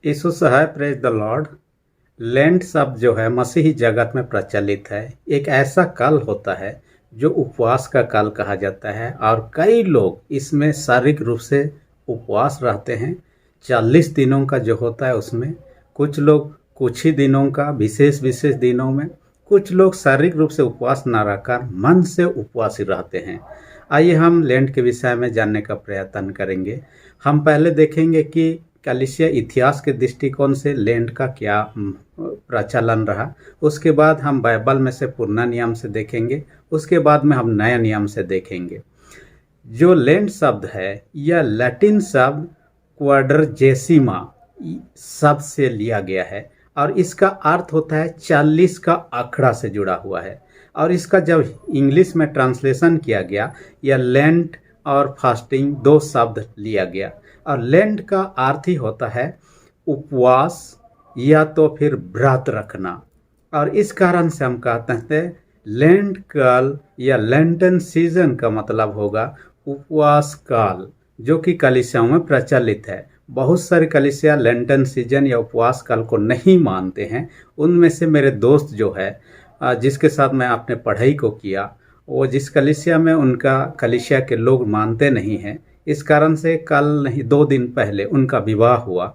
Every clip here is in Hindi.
यीशु है, प्रेज द लॉर्ड। लेंट शब्द जो है मसीही जगत में प्रचलित है। एक ऐसा काल होता है जो उपवास का काल कहा जाता है और कई लोग इसमें शारीरिक रूप से उपवास रहते हैं। 40 दिनों का जो होता है उसमें कुछ लोग कुछ ही दिनों का विशेष विशेष दिनों में, कुछ लोग शारीरिक रूप से उपवास न रहकर मन से उपवासी रहते हैं। आइए हम लेंट के विषय में जानने का प्रयत्न करेंगे। हम पहले देखेंगे कि कलीसिया इतिहास के दृष्टिकोण से लेंट का क्या प्रचलन रहा। उसके बाद हम बाइबल में से पुराना नियम से देखेंगे। उसके बाद में हम नया नियम से देखेंगे। जो लेंट शब्द है यह लैटिन शब्द क्वाड्रजेसिमा शब्द से लिया गया है और इसका अर्थ होता है 40 का आंकड़ा से जुड़ा हुआ है। और इसका जब इंग्लिश में ट्रांसलेशन किया गया यह लेंट और फास्टिंग दो शब्द लिया गया। और लेंट का अर्थ ही होता है उपवास या तो फिर व्रत रखना। और इस कारण से हम कहते हैं लेंट काल या लेंटन सीजन का मतलब होगा उपवास काल, जो कि कलीसियाओं में प्रचलित है। बहुत सारे कलीसिया लेंटन सीजन या उपवास काल को नहीं मानते हैं। उनमें से मेरे दोस्त जो है जिसके साथ मैं अपने पढ़ाई को किया, वो जिस कलीसिया में उनका कलीसिया के लोग मानते नहीं हैं। इस कारण से कल नहीं 2 दिन पहले उनका विवाह हुआ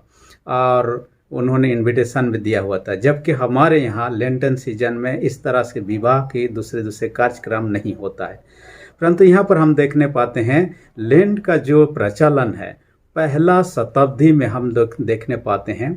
और उन्होंने इनविटेशन भी दिया हुआ था। जबकि हमारे यहाँ लेंटन सीजन में इस तरह से विवाह के दूसरे कार्यक्रम नहीं होता है। परंतु यहाँ पर हम देखने पाते हैं लेंट का जो प्रचलन है पहला शताब्दी में हम देखने पाते हैं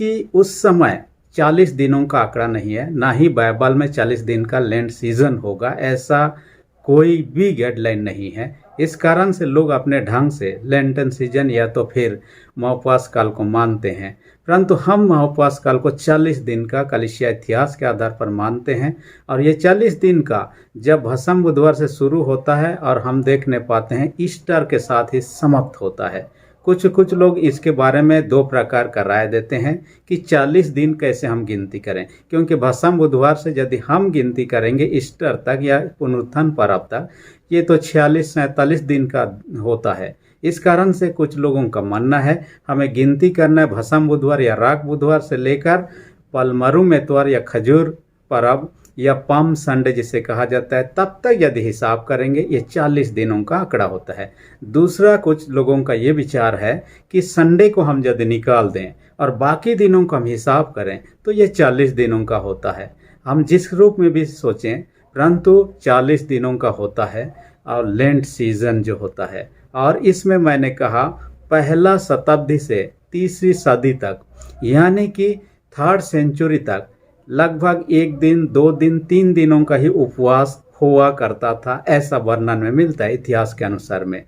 कि उस समय 40 दिनों का आंकड़ा नहीं है, ना ही बाइबल में 40 दिन का लेंट सीजन होगा, ऐसा कोई भी गाइडलाइन नहीं है। इस कारण से लोग अपने ढंग से लेंटन सीजन या तो फिर उपवास काल को मानते हैं। परंतु हम उपवास काल को 40 दिन का कलीसिया इतिहास के आधार पर मानते हैं। और ये 40 दिन का जब भस्म बुधवार से शुरू होता है और हम देखने पाते हैं ईस्टर के साथ ही समाप्त होता है। कुछ लोग इसके बारे में 2 प्रकार का राय देते हैं कि 40 दिन कैसे हम गिनती करें, क्योंकि भस्म बुधवार से यदि हम गिनती करेंगे ईस्टर तक या पुनरुत्थान पर्व तक, ये तो 46-47 दिन का होता है। इस कारण से कुछ लोगों का मानना है हमें गिनती करना है भस्म बुधवार या राग बुधवार से लेकर पलमरुम एतवार या खजूर पर्व या पाम संडे जिसे कहा जाता है, तब तक यदि हिसाब करेंगे ये 40 दिनों का आंकड़ा होता है। दूसरा कुछ लोगों का ये विचार है कि संडे को हम यदि निकाल दें और बाकी दिनों का हम हिसाब करें तो ये 40 दिनों का होता है। हम जिस रूप में भी सोचें, परंतु 40 दिनों का होता है और लेंट सीजन जो होता है। और इसमें मैंने कहा पहला शताब्दी से तीसरी सदी तक, यानी कि 3rd सेंचुरी तक लगभग 1 दिन 2 दिन 3 दिनों का ही उपवास हुआ करता था, ऐसा वर्णन में मिलता है इतिहास के अनुसार में।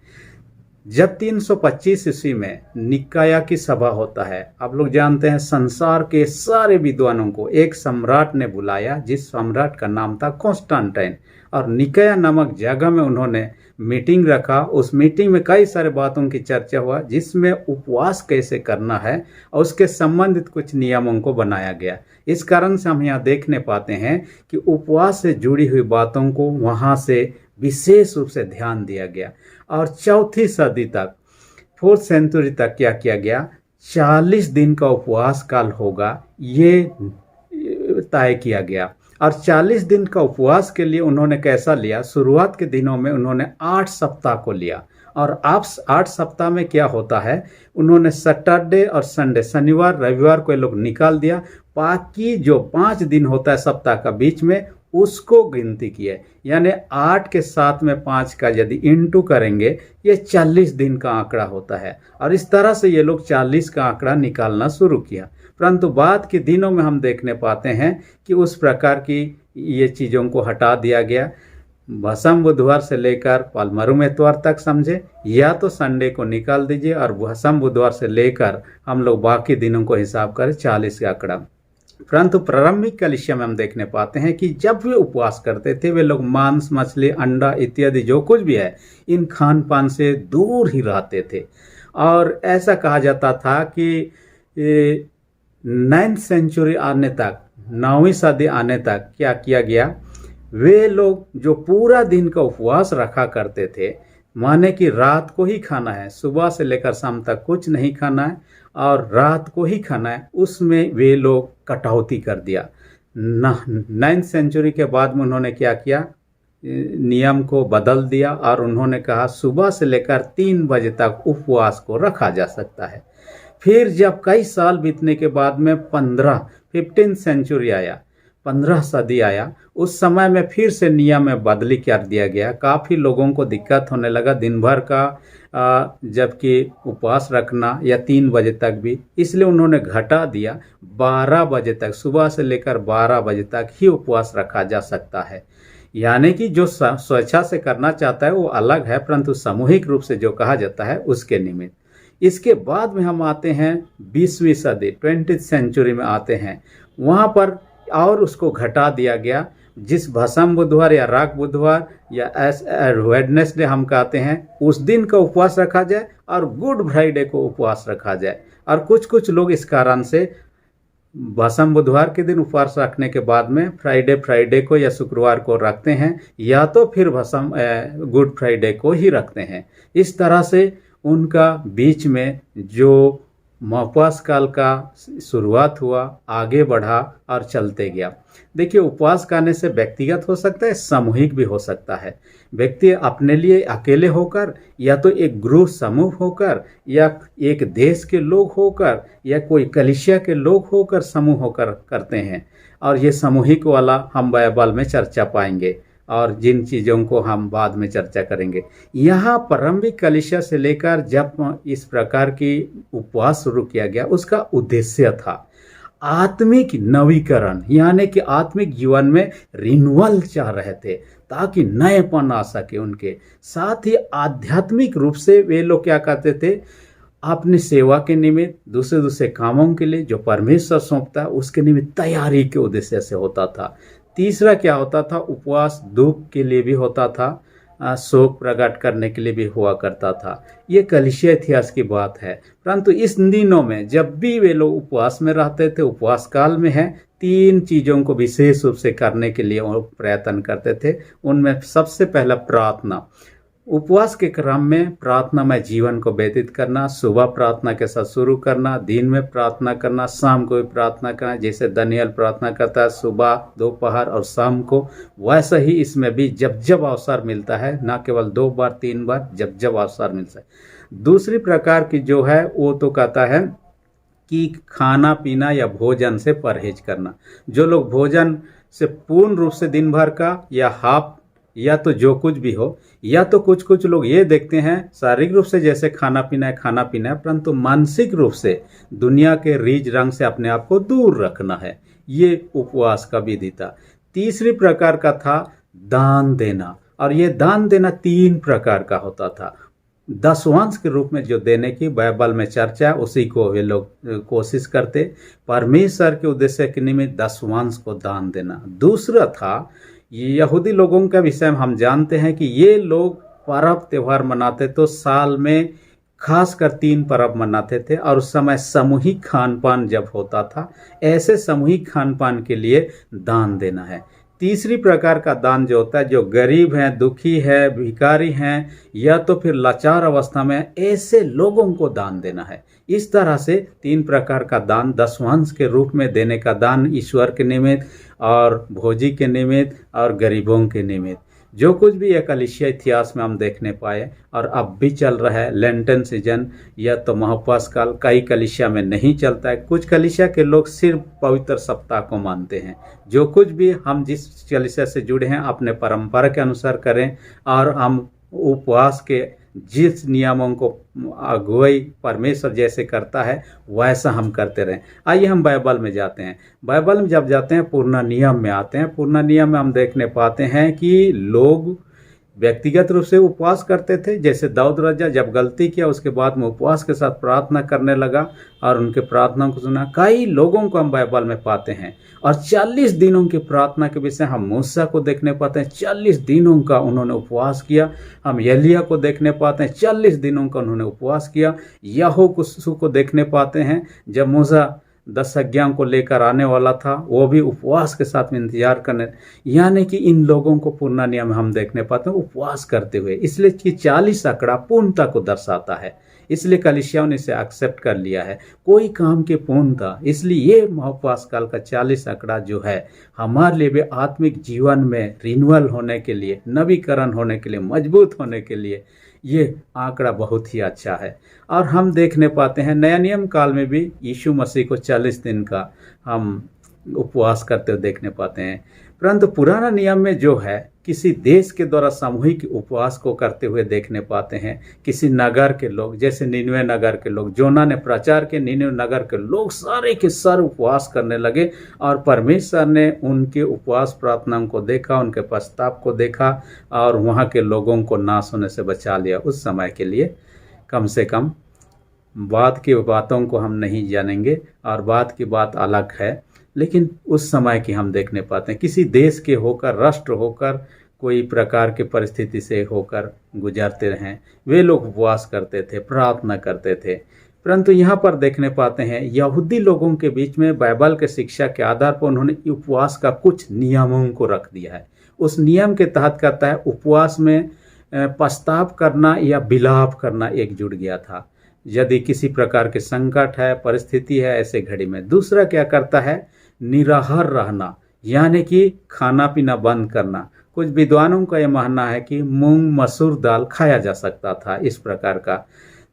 जब 325 ईस्वी में निकाया की सभा होता है, आप लोग जानते हैं संसार के सारे विद्वानों को एक सम्राट ने बुलाया जिस सम्राट का नाम था कॉन्स्टेंटाइन, और निकाया नामक जगह में उन्होंने मीटिंग रखा। उस मीटिंग में कई सारे बातों की चर्चा हुआ जिसमें उपवास कैसे करना है और उसके संबंधित कुछ नियमों को बनाया गया। इस कारण से हम यहाँ देखने पाते हैं कि उपवास से जुड़ी हुई बातों को वहाँ से विशेष रूप से ध्यान दिया गया। और 4वीं सदी तक 4th सेंचुरी तक क्या किया गया, 40 दिन का उपवास काल होगा ये तय किया गया। और 40 दिन का उपवास के लिए उन्होंने कैसा लिया, शुरुआत के दिनों में उन्होंने 8 सप्ताह को लिया। और आप 8 सप्ताह में क्या होता है, उन्होंने सैटरडे और संडे, शनिवार रविवार को ये लोग निकाल दिया। बाकी जो 5 दिन होता है सप्ताह का बीच में उसको गिनती किए, यानी 8 के साथ में 5 का यदि इंटू करेंगे ये 40 दिन का आंकड़ा होता है। और इस तरह से ये लोग 40 का आंकड़ा निकालना शुरू किया। परंतु बाद के दिनों में हम देखने पाते हैं कि उस प्रकार की ये चीज़ों को हटा दिया गया। भस्म बुधवार से लेकर पलमरुम एतवार तक समझे, या तो संडे को निकाल दीजिए और भस्म बुधवार से लेकर हम लोग बाकी दिनों को हिसाब करें 40 का आंकड़ा। परंतु प्रारंभिक कलीसिया में हम देखने पाते हैं कि जब वे उपवास करते थे वे लोग मांस, मछली, अंडा इत्यादि जो कुछ भी है इन खान पान से दूर ही रहते थे। और ऐसा कहा जाता था कि 9th सेंचुरी आने तक, 9वीं सदी आने तक क्या किया गया, वे लोग जो पूरा दिन का उपवास रखा करते थे, माने कि रात को ही खाना है, सुबह से लेकर शाम तक कुछ नहीं खाना है, और रात को ही खाना है, उसमें वे लोग कटौती कर दिया। 9th सेंचुरी के बाद में उन्होंने क्या किया, नियम को बदल दिया और उन्होंने कहा सुबह से लेकर 3 बजे तक उपवास को रखा जा सकता है। फिर जब कई साल बीतने के बाद में 15th सेंचुरी आया, 15 सदी आया, उस समय में फिर से नियम में बदली कर दिया गया। काफ़ी लोगों को दिक्कत होने लगा दिन भर का जबकि उपवास रखना या 3 बजे तक भी, इसलिए उन्होंने घटा दिया 12 बजे तक, सुबह से लेकर 12 बजे तक ही उपवास रखा जा सकता है। यानी कि जो स्वेच्छा से करना चाहता है वो अलग है, परंतु सामूहिक रूप से जो कहा जाता है उसके निमित्त। इसके बाद में हम आते हैं 20वीं सदी, 20th सेंचुरी में आते हैं। वहाँ पर और उसको घटा दिया गया। जिस भस्म बुधवार या राग बुधवार या वेडनेसडे हम कहते हैं, उस दिन का उपवास रखा जाए और गुड फ्राइडे को उपवास रखा जाए। और कुछ लोग इस कारण से भस्म बुधवार के दिन उपवास रखने के बाद में फ्राइडे को या शुक्रवार को रखते हैं, या तो फिर भस्म गुड फ्राइडे को ही रखते हैं। इस तरह से उनका बीच में जो उपवास काल का शुरुआत हुआ, आगे बढ़ा और चलते गया। देखिए, उपवास करने से व्यक्तिगत हो सकता है, सामूहिक भी हो सकता है। व्यक्ति अपने लिए अकेले होकर, या तो एक ग्रुप समूह होकर, या एक देश के लोग होकर, या कोई कलीसिया के लोग होकर समूह होकर करते हैं। और ये सामूहिक वाला हम बाइबल में चर्चा पाएंगे और जिन चीज़ों को हम बाद में चर्चा करेंगे। यहाँ प्रारंभिक कलीसिया से लेकर जब इस प्रकार की उपवास शुरू किया गया, उसका उद्देश्य था आत्मिक नवीकरण, यानी कि आत्मिक जीवन में रिन्यूअल चाह रहे थे ताकि नएपन आ सके उनके साथ ही। आध्यात्मिक रूप से वे लोग क्या करते थे, अपनी सेवा के निमित्त, दूसरे कामों के लिए जो परमेश्वर सौंपता है उसके निमित्त तैयारी के उद्देश्य से होता था। तीसरा क्या होता था, उपवास दुख के लिए भी होता था, शोक प्रकट करने के लिए भी हुआ करता था। ये कलीसिया इतिहास की बात है। परंतु इस दिनों में जब भी वे लोग उपवास में रहते थे, उपवास काल में है, 3 चीज़ों को विशेष रूप से करने के लिए वो प्रयत्न करते थे। उनमें सबसे पहला प्रार्थना। उपवास के क्रम में प्रार्थना में जीवन को व्यतीत करना, सुबह प्रार्थना के साथ शुरू करना, दिन में प्रार्थना करना, शाम को भी प्रार्थना करना। जैसे दानियल प्रार्थना करता है सुबह, दोपहर और शाम को, वैसा ही इसमें भी जब जब अवसर मिलता है, ना केवल 2 बार 3 बार, जब जब अवसर मिलता है। दूसरी प्रकार की जो है वो तो कहता है कि खाना पीना या भोजन से परहेज करना। जो लोग भोजन से पूर्ण रूप से दिन भर का या हाफ या तो जो कुछ भी हो, या तो कुछ लोग ये देखते हैं शारीरिक रूप से जैसे खाना पीना है, परंतु मानसिक रूप से दुनिया के रीझ रंग से अपने आप को दूर रखना है। ये उपवास का विधि था। तीसरी प्रकार का था दान देना, और ये दान देना 3 प्रकार का होता था। दशवांश के रूप में जो देने की बाइबल में चर्चा है, उसी को वे लोग कोशिश करते, परमेश्वर के उद्देश्य के निमित्त दशवांश को दान देना। दूसरा था, यहूदी लोगों का विषय में हम जानते हैं कि ये लोग पर्व त्यौहार मनाते तो साल में खासकर 3 पर्व मनाते थे, और उस समय सामूहिक खान पान जब होता था, ऐसे सामूहिक खान पान के लिए दान देना है। तीसरी प्रकार का दान जो होता है, जो गरीब हैं, दुखी है, भिखारी हैं, या तो फिर लाचार अवस्था में, ऐसे लोगों को दान देना है। इस तरह से 3 प्रकार का दान, दशवांश के रूप में देने का दान, ईश्वर के निमित्त और भोजी के निमित्त और गरीबों के निमित्त, जो कुछ भी एक कलीसिया इतिहास में हम देखने पाए और अब भी चल रहा है। लेंटन सीजन या तो महाउपवास काल कई कलीसिया में नहीं चलता है। कुछ कलीसिया के लोग सिर्फ पवित्र सप्ताह को मानते हैं। जो कुछ भी हम जिस कलीसिया से जुड़े हैं अपने परंपरा के अनुसार करें, और हम उपवास के जिस नियमों को अगुवाई परमेश्वर जैसे करता है वैसा हम करते रहें। आइए हम बाइबल में जाते हैं। बाइबल में जब जाते हैं पूर्ण नियम में आते हैं। पूर्ण नियम में हम देखने पाते हैं कि लोग व्यक्तिगत रूप से उपवास करते थे। जैसे दाऊद राजा जब गलती किया उसके बाद में उपवास के साथ प्रार्थना करने लगा और उनके प्रार्थना को सुना। कई लोगों को हम बाइबल में पाते हैं। और 40 दिनों की प्रार्थना के विषय हम मूसा को देखने पाते हैं, 40 दिनों का उन्होंने उपवास किया। हम एलिया को देखने पाते हैं, 40 दिनों का उन्होंने उपवास किया। यहोशू को देखने पाते हैं, जब मूसा 10 आज्ञाओं को लेकर आने वाला था, वो भी उपवास के साथ में इंतजार करने। यानी कि इन लोगों को पूर्ण नियम हम देखने पाते हैं उपवास करते हुए, इसलिए कि 40 आंकड़ा पूर्णता को दर्शाता है। इसलिए कलीसियाओं ने इसे एक्सेप्ट कर लिया है। कोई काम के पूर्णता, इसलिए ये उपवास काल का 40 आंकड़ा जो है हमारे लिए भी आत्मिक जीवन में रिन्यूअल होने के लिए, नवीकरण होने के लिए, मजबूत होने के लिए ये आंकड़ा बहुत ही अच्छा है। और हम देखने पाते हैं नया नियम काल में भी यीशु मसीह को 40 दिन का हम उपवास करते हुए देखने पाते हैं। परंतु पुराना नियम में जो है किसी देश के द्वारा सामूहिक उपवास को करते हुए देखने पाते हैं। किसी नगर के लोग, जैसे निनवे नगर के लोग, जोना ने प्रचार के निनवे नगर के लोग सारे के सारे उपवास करने लगे और परमेश्वर ने उनके उपवास प्रार्थनाओं को देखा, उनके प्रस्ताव को देखा और वहाँ के लोगों को नाश होने से बचा लिया उस समय के लिए। कम से कम बाद की बातों को हम नहीं जानेंगे और बाद की बात अलग है, लेकिन उस समय की हम देखने पाते हैं किसी देश के होकर, राष्ट्र होकर, कोई प्रकार की परिस्थिति से होकर गुजरते रहें, वे लोग उपवास करते थे, प्रार्थना करते थे। परंतु यहाँ पर देखने पाते हैं यहूदी लोगों के बीच में बाइबल के शिक्षा के आधार पर उन्होंने उपवास का कुछ नियमों को रख दिया है। उस नियम के तहत कहता है उपवास में पछतावा करना या विलाप करना एक जुड़ गया था यदि किसी प्रकार के संकट है, परिस्थिति है ऐसे घड़ी में। दूसरा क्या करता है, निराहार रहना, यानी कि खाना पीना बंद करना। कुछ विद्वानों का यह मानना है कि मूंग मसूर दाल खाया जा सकता था, इस प्रकार का।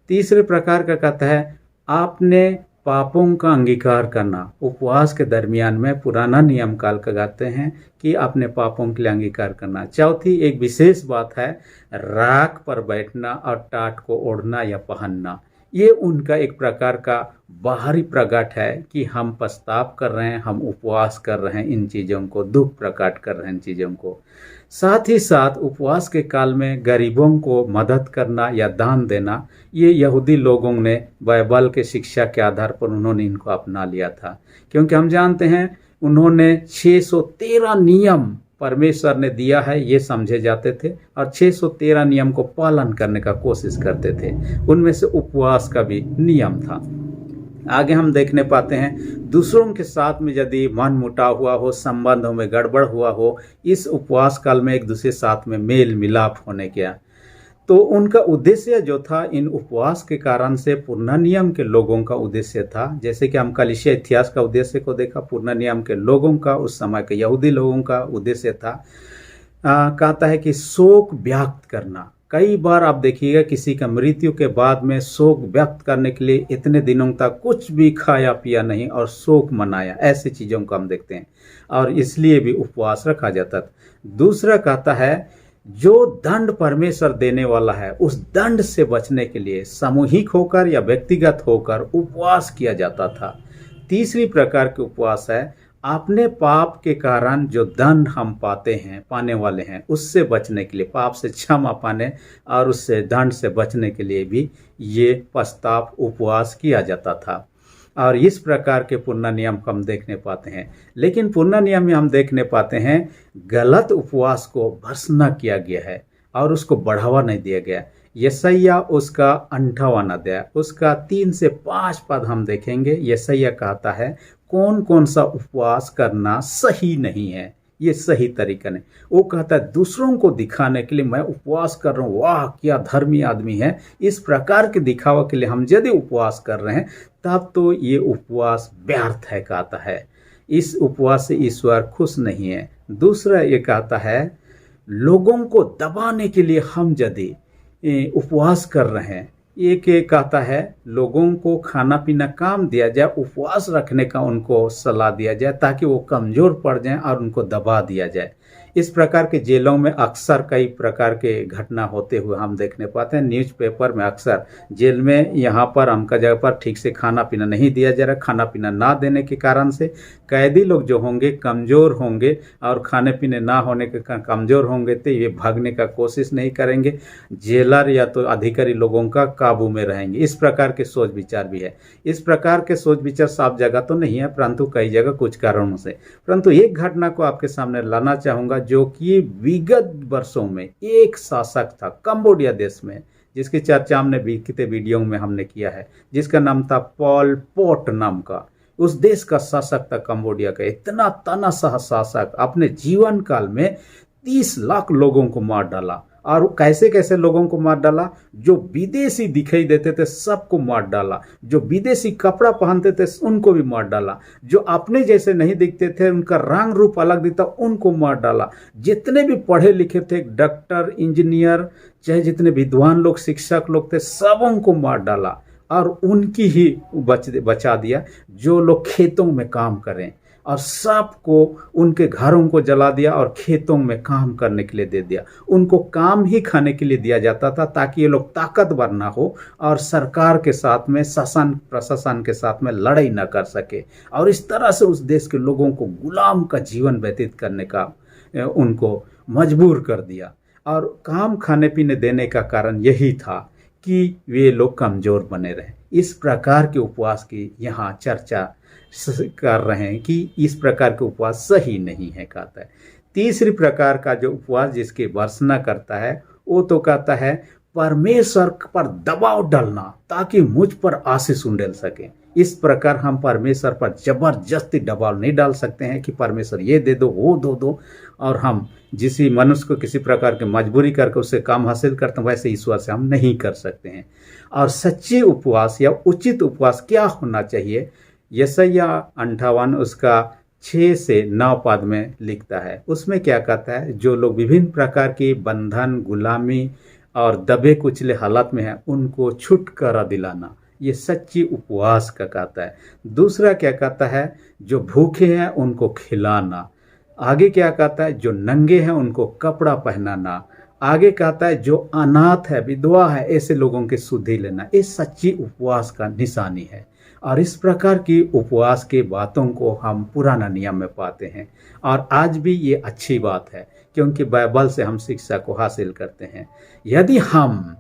तीसरे प्रकार का कहता है आपने पापों का अंगीकार करना। उपवास के दरमियान में पुराना नियम काल का कहते हैं कि अपने पापों के लिए अंगीकार करना। चौथी एक विशेष बात है राख पर बैठना और टाट को ओढ़ना या पहनना। ये उनका एक प्रकार का बाहरी प्रकट है कि हम पछतावा कर रहे हैं, हम उपवास कर रहे हैं, इन चीज़ों को दुख प्रकट कर रहे हैं इन चीज़ों को। साथ ही साथ उपवास के काल में गरीबों को मदद करना या दान देना, ये यहूदी लोगों ने बाइबल के शिक्षा के आधार पर उन्होंने इनको अपना लिया था। क्योंकि हम जानते हैं उन्होंने 613 नियम परमेश्वर ने दिया है ये समझे जाते थे और 613 नियम को पालन करने का कोशिश करते थे। उनमें से उपवास का भी नियम था। आगे हम देखने पाते हैं दूसरों के साथ में यदि मन मुटाव हुआ हो, संबंधों में गड़बड़ हुआ हो, इस उपवास काल में एक दूसरे साथ में मेल मिलाप होने गया तो उनका उद्देश्य जो था इन उपवास के कारण से पुराना नियम के लोगों का उद्देश्य था। जैसे कि हम कलीसिया इतिहास का उद्देश्य को देखा, पुराना नियम के लोगों का, उस समय के यहूदी लोगों का उद्देश्य था कहता है कि शोक व्यक्त करना। कई बार आप देखिएगा किसी का मृत्यु के बाद में शोक व्यक्त करने के लिए इतने दिनों तक कुछ भी खाया पिया नहीं और शोक मनाया, ऐसी चीज़ों को हम देखते हैं और इसलिए भी उपवास रखा जाता था। दूसरा कहता है जो दंड परमेश्वर देने वाला है उस दंड से बचने के लिए सामूहिक होकर या व्यक्तिगत होकर उपवास किया जाता था। तीसरी प्रकार के उपवास है अपने पाप के कारण जो दंड हम पाने वाले हैं उससे बचने के लिए, पाप से क्षमा पाने और उससे दंड से बचने के लिए भी ये पछतावा उपवास किया जाता था। और इस प्रकार के पुराना नियम को हम देखने पाते हैं। लेकिन पुराना नियम में हम देखने पाते हैं गलत उपवास को भर्त्सना किया गया है और उसको बढ़ावा नहीं दिया गया। यशायाह उसका 58वां अध्याय उसका 3 से 5 पद हम देखेंगे। यशायाह कहता है कौन कौन सा उपवास करना सही नहीं है, ये सही तरीका नहीं। वो कहता है दूसरों को दिखाने के लिए मैं उपवास कर रहा हूँ, वाह क्या धर्मी आदमी है, इस प्रकार के दिखावा के लिए हम यदि उपवास कर रहे हैं तब तो ये उपवास व्यर्थ है कहता है। इस उपवास से ईश्वर खुश नहीं है। दूसरा ये कहता है लोगों को दबाने के लिए हम यदि उपवास कर रहे हैं, एक कहता है लोगों को खाना पीना काम दिया जाए, उपवास रखने का उनको सलाह दिया जाए ताकि वो कमज़ोर पड़ जाएं और उनको दबा दिया जाए। इस प्रकार के जेलों में अक्सर कई प्रकार के घटना होते हुए हम देखने पाते हैं। न्यूज़पेपर में अक्सर जेल में यहाँ पर अमका जगह पर ठीक से खाना पीना नहीं दिया जा रहा। खाना पीना ना देने के कारण से कैदी लोग जो होंगे कमज़ोर होंगे और खाने पीने ना होने के कमज़ोर होंगे तो ये भागने का कोशिश नहीं करेंगे, जेलर या तो अधिकारी लोगों का काबू में रहेंगे। इस प्रकार के सोच विचार भी है। इस प्रकार के सोच विचार सब जगह तो नहीं है परंतु कई जगह कुछ कारणों से। परंतु एक घटना को आपके सामने लाना चाहूँगा जो कि विगत वर्षों में एक शासक था कंबोडिया देश में, जिसकी चर्चा हमने बीते वीडियो में हमने किया है, जिसका नाम था पॉल पोट नाम का। उस देश का शासक था कंबोडिया का। इतना तानाशाह शासक अपने जीवन काल में 30 लाख लोगों को मार डाला और कैसे कैसे लोगों को मार डाला, जो विदेशी दिखाई देते थे सबको मार डाला, जो विदेशी कपड़ा पहनते थे उनको भी मार डाला, जो अपने जैसे नहीं दिखते थे उनका रंग रूप अलग दिखता उनको मार डाला, जितने भी पढ़े लिखे थे डॉक्टर इंजीनियर चाहे जितने विद्वान लोग शिक्षक लोग थे सबों को मार डाला और उनकी ही बचा दिया जो लोग खेतों में काम करें, और सबको उनके घरों को जला दिया और खेतों में काम करने के लिए दे दिया। उनको काम ही खाने के लिए दिया जाता था ताकि ये लोग ताकतवर ना हो और सरकार के साथ में शासन प्रशासन के साथ में लड़ाई ना कर सके, और इस तरह से उस देश के लोगों को गुलाम का जीवन व्यतीत करने का उनको मजबूर कर दिया। और काम खाने पीने देने का कारण यही था कि वे लोग कमज़ोर बने रहें। इस प्रकार के उपवास की यहाँ चर्चा कर रहे हैं कि इस प्रकार के उपवास सही नहीं है, कहता है। तीसरी प्रकार का जो उपवास जिसकी वर्णना करता है वो तो कहता है परमेश्वर पर दबाव डालना ताकि मुझ पर आशीष उंडेल सके। इस प्रकार हम परमेश्वर पर जबरदस्ती दबाव नहीं डाल सकते हैं कि परमेश्वर ये दे दो वो दो, और हम जिस मनुष्य को किसी प्रकार की मजबूरी करके उससे काम हासिल करते हैं वैसे ईश्वर से हम नहीं कर सकते हैं। और सच्ची उपवास या उचित उपवास क्या होना चाहिए, यशायाह 58 उसका 6 से 9 पद में लिखता है। उसमें क्या कहता है, जो लोग विभिन्न प्रकार की बंधन गुलामी और दबे कुचले हालत में हैं उनको छुटकारा दिलाना, ये सच्ची उपवास का कहता है। दूसरा क्या कहता है, जो भूखे हैं उनको खिलाना। आगे क्या कहता है, जो नंगे हैं उनको कपड़ा पहनाना। आगे कहता है जो अनाथ है विधवा है ऐसे लोगों की सुधि लेना। ये सच्ची उपवास का निशानी है। और इस प्रकार की उपवास के बातों को हम पुराना नियम में पाते हैं, और आज भी ये अच्छी बात है क्योंकि बाइबल से हम शिक्षा को हासिल करते हैं। यदि हम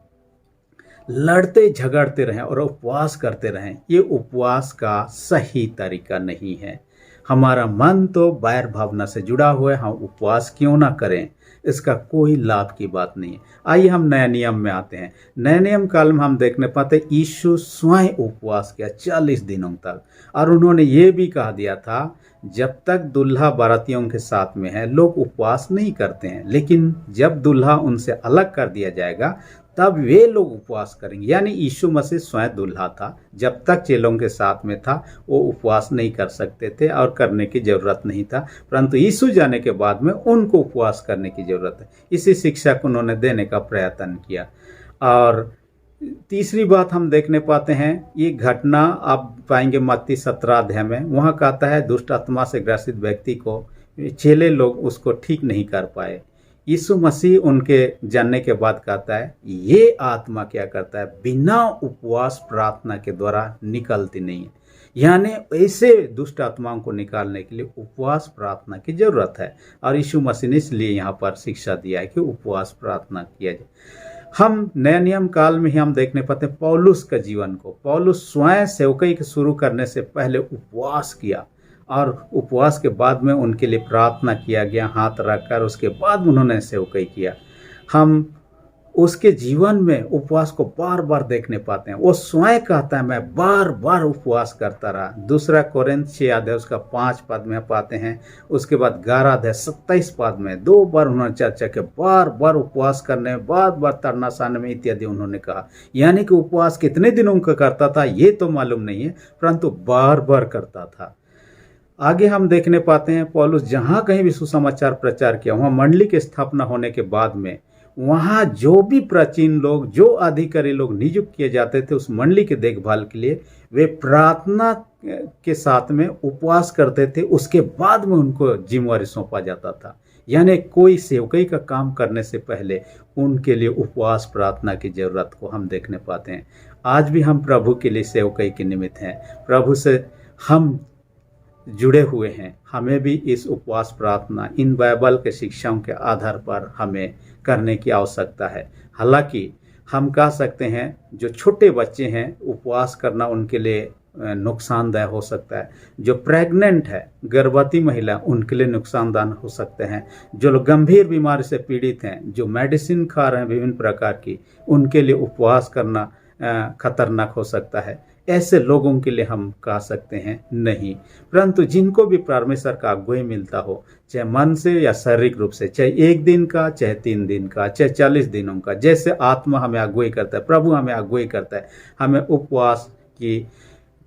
लड़ते झगड़ते रहें और उपवास करते रहें, ये उपवास का सही तरीका नहीं है। हमारा मन तो बैर भावना से जुड़ा हुआ है, हम उपवास क्यों ना करें, इसका कोई लाभ की बात नहीं है। आइए हम नए नियम में आते हैं। नए नियम काल में हम देखने पाते यीशु स्वयं उपवास किया 40 दिनों तक, और उन्होंने ये भी कहा दिया था जब तक दूल्हा बारातियों के साथ में है लोग उपवास नहीं करते हैं, लेकिन जब दूल्हा उनसे अलग कर दिया जाएगा तब वे लोग उपवास करेंगे। यानी यीशु मसीह स्वयं दूल्हा था, जब तक चेलों के साथ में था वो उपवास नहीं कर सकते थे और करने की ज़रूरत नहीं था, परंतु यीशु जाने के बाद में उनको उपवास करने की ज़रूरत है। इसी शिक्षा को उन्होंने देने का प्रयत्न किया। और तीसरी बात हम देखने पाते हैं, ये घटना आप पाएंगे मत्ती 17 अध्याय में। वहाँ कहता है दुष्ट आत्मा से ग्रसित व्यक्ति को चेले लोग उसको ठीक नहीं कर पाए। यीशु मसीह उनके जानने के बाद कहता है ये आत्मा क्या करता है, बिना उपवास प्रार्थना के द्वारा निकलती नहीं है। यानी ऐसे दुष्ट आत्माओं को निकालने के लिए उपवास प्रार्थना की जरूरत है, और यीशु मसीह ने इसलिए यहाँ पर शिक्षा दिया है कि उपवास प्रार्थना किया जाए। हम नए नियम काल में ही हम देखने पाते हैं पौलुस का जीवन को। पौलुस स्वयं सेवकाई के शुरू करने से पहले उपवास किया, और उपवास के बाद में उनके लिए प्रार्थना किया गया हाथ रखकर, उसके बाद उन्होंने सेवकाई किया। हम उसके जीवन में उपवास को बार बार देखने पाते हैं। वो स्वयं कहता है मैं बार बार उपवास करता रहा। दूसरा कोरिन्थ 6 अध्याय उसका 5 पद में पाते हैं। उसके बाद 11 अध्याय 27 पद में 2 बार उन्होंने चर्चा के बार बार उपवास करने, बार बार तरनाशान में इत्यादि उन्होंने कहा। यानी कि उपवास कितने दिनों का करता था ये तो मालूम नहीं है, परंतु बार बार करता था। आगे हम देखने पाते हैं पौलुस जहाँ कहीं भी सुसमाचार प्रचार किया, वहाँ मंडली की स्थापना होने के बाद में वहाँ जो भी प्राचीन लोग, जो अधिकारी लोग नियुक्त किए जाते थे उस मंडली के देखभाल के लिए, वे प्रार्थना के साथ में उपवास करते थे। उसके बाद में उनको जिम्मेवारी सौंपा जाता था। यानी कोई सेवकाई का काम करने से पहले उनके लिए उपवास प्रार्थना की जरूरत को हम देखने पाते हैं। आज भी हम प्रभु के लिए सेवकाई के निमित्त हैं, प्रभु से हम जुड़े हुए हैं। हमें भी इस उपवास प्रार्थना इन बाइबल के शिक्षाओं के आधार पर हमें करने की आवश्यकता है। हालांकि हम कह सकते हैं जो छोटे बच्चे हैं उपवास करना उनके लिए नुकसानदाय हो सकता है। जो प्रेग्नेंट है, गर्भवती महिला, उनके लिए नुकसानदायक हो सकते हैं। जो लोग गंभीर बीमारी से पीड़ित हैं, जो मेडिसिन खा रहे हैं विभिन्न प्रकार की, उनके लिए उपवास करना खतरनाक हो सकता है। ऐसे लोगों के लिए हम कह सकते हैं नहीं। परंतु जिनको भी परमेश्वर का अगुवाई मिलता हो, चाहे मन से या शारीरिक रूप से, चाहे 1 दिन का, चाहे 3 दिन का, चाहे 40 दिनों का, जैसे आत्मा हमें अगुवाई करता है, प्रभु हमें अगुवाई करता है, हमें उपवास की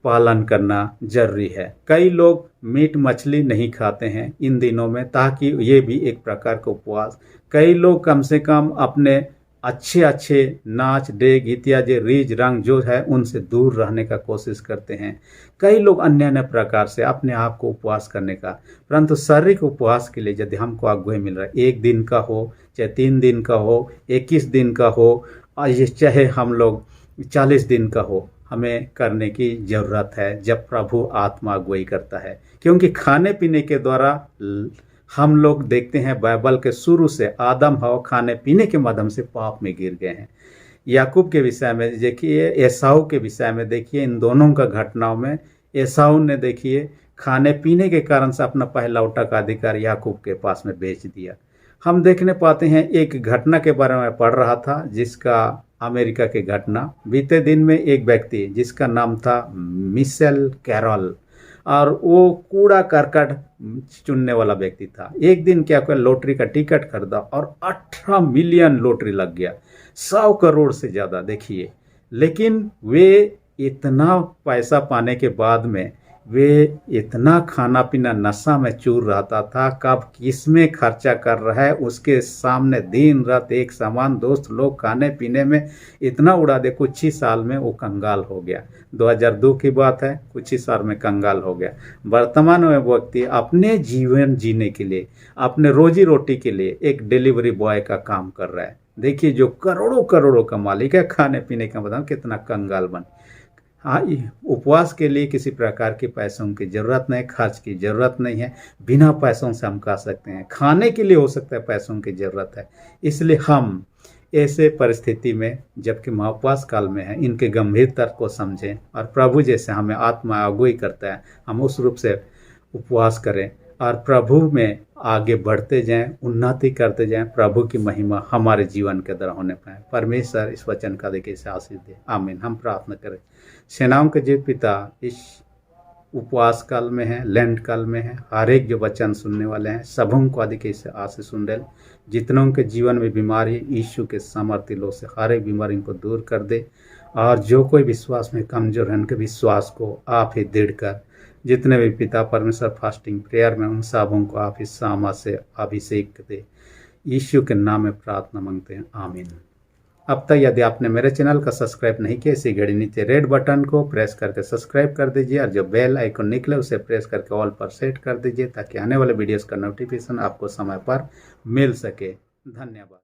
पालन करना जरूरी है। कई लोग मीट मछली नहीं खाते हैं इन दिनों में, ताकि ये भी एक प्रकार का उपवास। कई लोग कम से कम अपने अच्छे अच्छे नाच डेग इत्यादि रीज रंग जो है उनसे दूर रहने का कोशिश करते हैं। कई लोग अन्य अन्य प्रकार से अपने आप को उपवास करने का, परंतु शारीरिक उपवास के लिए यदि हमको अगुवाई मिल रहा है, 1 दिन का हो, चाहे 3 दिन का हो, 21 दिन का हो, और चाहे हम लोग 40 दिन का हो, हमें करने की जरूरत है जब प्रभु आत्मा अगुवाई करता है। क्योंकि खाने पीने के द्वारा हम लोग देखते हैं बाइबल के शुरू से आदम हवा खाने पीने के माध्यम से पाप में गिर गए हैं। याकूब के विषय में देखिए, एसाऊ के विषय में देखिए, इन दोनों का घटनाओं में एसाऊ ने देखिए खाने पीने के कारण से अपना पहलौठा का अधिकार याकूब के पास में बेच दिया। हम देखने पाते हैं एक घटना के बारे में पढ़ रहा था, जिसका अमेरिका की घटना, बीते दिन में एक व्यक्ति जिसका नाम था मिशेल कैरल, और वो कूड़ा करकट चुनने वाला व्यक्ति था। एक दिन क्या हुआ, लॉटरी का टिकट खरीदा और 18 मिलियन लॉटरी लग गया, 100 करोड़ से ज़्यादा देखिए। लेकिन वे इतना पैसा पाने के बाद में वे इतना खाना पीना नशा में चूर रहता था, कब किस में खर्चा कर रहा है उसके सामने दिन रात एक समान, दोस्त लोग खाने पीने में इतना उड़ा दे, कुछ ही साल में वो कंगाल हो गया। 2002 की बात है, कुछ ही साल में कंगाल हो गया। वर्तमान में व्यक्ति अपने जीवन जीने के लिए, अपने रोजी रोटी के लिए एक डिलीवरी बॉय का काम कर रहा है। देखिए, जो करोड़ों करोड़ों का मालिक है, खाने पीने का बताओ कितना कंगाल बन। हाँ, उपवास के लिए किसी प्रकार के पैसों की ज़रूरत नहीं, खर्च की ज़रूरत नहीं है। बिना पैसों से हम खा सकते हैं। खाने के लिए हो सकता है पैसों की ज़रूरत है। इसलिए हम ऐसे परिस्थिति में, जबकि हम उपवास काल में हैं, इनके गंभीरता को समझें और प्रभु जैसे हमें आत्मा अगुवाई करता है, हम उस रूप से उपवास करें और प्रभु में आगे बढ़ते जाएं, उन्नति करते जाएं। प्रभु की महिमा हमारे जीवन के द्वारा होने पाए। परमेश्वर इस वचन का देखिए से आशीष दे। आमीन। हम प्रार्थना करें। सेनाओं के जीवित पिता, इस उपवास काल में है, लेंट काल में है, हर एक जो वचन सुनने वाले हैं सबों को अधिक से आशीष सुन दे। जितनों के जीवन में बीमारी, यीशु के सामर्थ्य लो से हर एक बीमारी को दूर कर दे। और जो कोई विश्वास में कमजोर है, उनके विश्वास को आप ही दृढ़ कर। जितने भी पिता परमेश्वर फास्टिंग प्रेयर में, उन सबों को आप इस सामा से अभिषेक दे। यीशु के नाम में प्रार्थना मांगते हैं। आमीन। अब तक यदि आपने मेरे चैनल का सब्सक्राइब नहीं किया, इसी घड़ी नीचे रेड बटन को प्रेस करके सब्सक्राइब कर दीजिए और जो बेल आइकन निकले उसे प्रेस करके ऑल पर सेट कर दीजिए, ताकि आने वाले वीडियोस का नोटिफिकेशन आपको समय पर मिल सके। धन्यवाद।